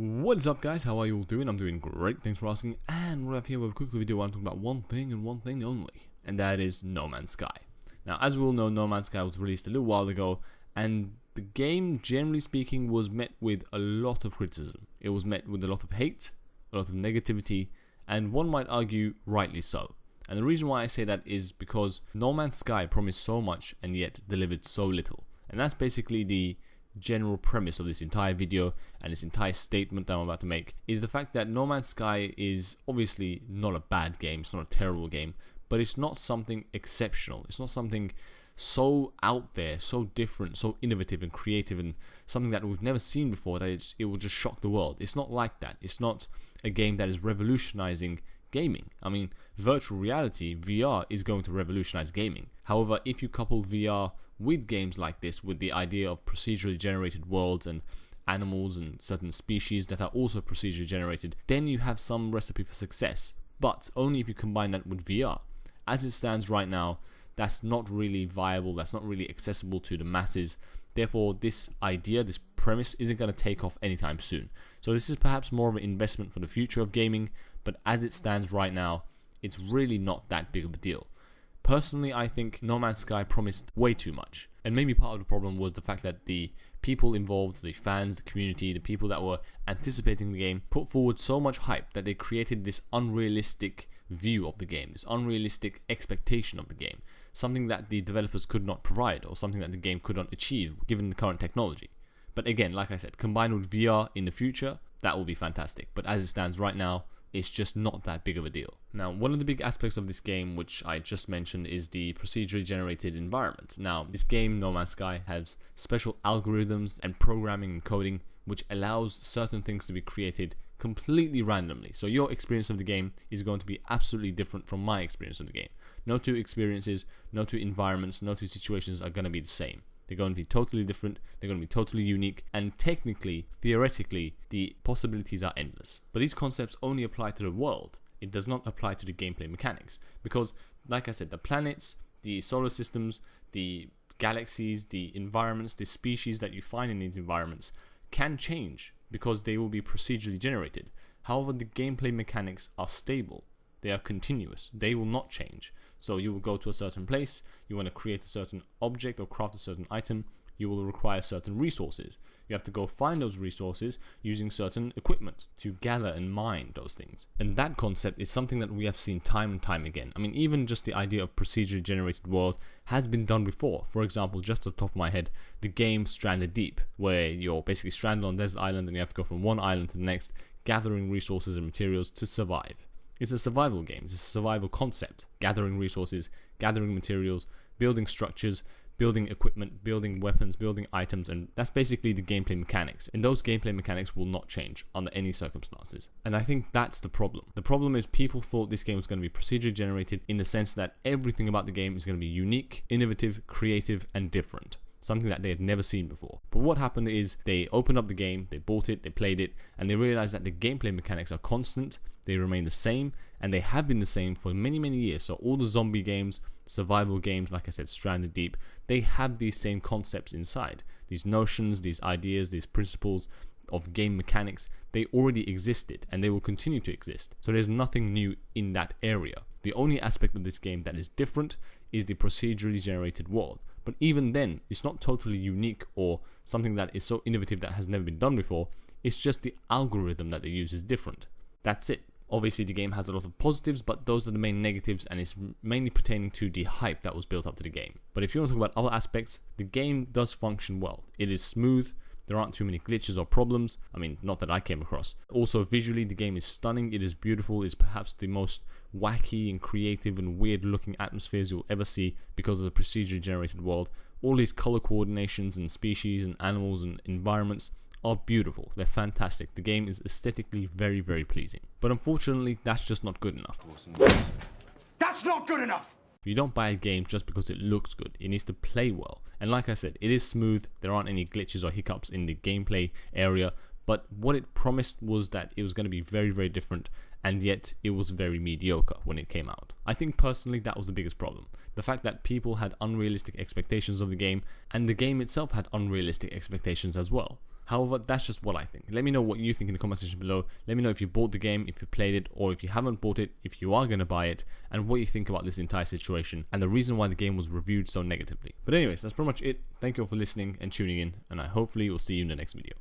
What's up guys, how are you all doing? I'm doing great, thanks for asking, and we're up here with a quick video. I want to talk about one thing and one thing only, and that is No Man's Sky. Now, as we all know, No Man's Sky was released a little while ago, and the game, generally speaking, was met with a lot of criticism. It was met with a lot of hate, a lot of negativity, and one might argue, rightly so. And the reason why I say that is because No Man's Sky promised so much and yet delivered so little. And that's basically the general premise of this entire video and this entire statement that I'm about to make, is the fact that No Man's Sky is obviously not a bad game, it's not a terrible game, but it's not something exceptional. It's not something so out there, so different, so innovative and creative, and something that we've never seen before that it will just shock the world. It's not like that. It's not a game that is revolutionizing gaming. I mean, virtual reality, VR, is going to revolutionize gaming. However, if you couple VR with games like this, with the idea of procedurally generated worlds and animals and certain species that are also procedurally generated, then you have some recipe for success, but only if you combine that with VR. As it stands right now, that's not really viable, that's not really accessible to the masses. Therefore, this idea, this premise, isn't going to take off anytime soon. So this is perhaps more of an investment for the future of gaming, but as it stands right now, it's really not that big of a deal. Personally, I think No Man's Sky promised way too much. And maybe part of the problem was the fact that the people involved, the fans, the community, the people that were anticipating the game, put forward so much hype that they created this unrealistic view of the game, this unrealistic expectation of the game. Something that the developers could not provide, or something that the game could not achieve given the current technology. But again, like I said, combined with VR in the future, that will be fantastic. But as it stands right now, it's just not that big of a deal. Now, one of the big aspects of this game, which I just mentioned, is the procedurally generated environment. Now, this game, No Man's Sky, has special algorithms and programming and coding which allows certain things to be created completely randomly. So your experience of the game is going to be absolutely different from my experience of the game. No two experiences, no two environments, no two situations are going to be the same. They're going to be totally different, they're going to be totally unique, and technically, theoretically, the possibilities are endless. But these concepts only apply to the world. It does not apply to the gameplay mechanics. Because, like I said, the planets, the solar systems, the galaxies, the environments, the species that you find in these environments can change because they will be procedurally generated. However, the gameplay mechanics are stable. They are continuous. They will not change. So you will go to a certain place, you want to create a certain object or craft a certain item, you will require certain resources. You have to go find those resources using certain equipment to gather and mine those things. And that concept is something that we have seen time and time again. I mean, even just the idea of procedurally generated world has been done before. For example, just off the top of my head, the game Stranded Deep, where you're basically stranded on a desert island and you have to go from one island to the next, gathering resources and materials to survive. It's a survival game, it's a survival concept. Gathering resources, gathering materials, building structures, building equipment, building weapons, building items, and that's basically the gameplay mechanics. And those gameplay mechanics will not change under any circumstances. And I think that's the problem. The problem is people thought this game was going to be procedurally generated in the sense that everything about the game is going to be unique, innovative, creative, and different. Something that they had never seen before. But what happened is they opened up the game, they bought it, they played it, and they realized that the gameplay mechanics are constant, they remain the same, and they have been the same for many, many years. So all the zombie games, survival games, like I said, Stranded Deep, they have these same concepts inside. These notions, these ideas, these principles of game mechanics, they already existed, and they will continue to exist. So there's nothing new in that area. The only aspect of this game that is different is the procedurally generated world. But even then, it's not totally unique or something that is so innovative that has never been done before. It's just the algorithm that they use is different. That's it. Obviously, the game has a lot of positives, but those are the main negatives, and it's mainly pertaining to the hype that was built up to the game. But if you want to talk about other aspects, the game does function well. It is smooth. There aren't too many glitches or problems. I mean, not that I came across. Also, visually, the game is stunning. It is beautiful. It's perhaps the most wacky and creative and weird looking atmospheres you'll ever see because of the procedurally generated world. All these color coordinations and species and animals and environments are beautiful. They're fantastic. The game is aesthetically very, very pleasing. But unfortunately, that's just not good enough. That's not good enough! You don't buy a game just because it looks good. It needs to play well. And like I said, it is smooth. There aren't any glitches or hiccups in the gameplay area. but what it promised was that it was going to be very, very different, and yet it was very mediocre when it came out. I think personally that was the biggest problem. The fact that people had unrealistic expectations of the game, and the game itself had unrealistic expectations as well. However, that's just what I think. Let me know what you think in the comment section below. Let me know if you bought the game, if you played it, or if you haven't bought it, if you are going to buy it, and what you think about this entire situation, and the reason why the game was reviewed so negatively. But anyways, that's pretty much it. Thank you all for listening and tuning in, and I hopefully will see you in the next video.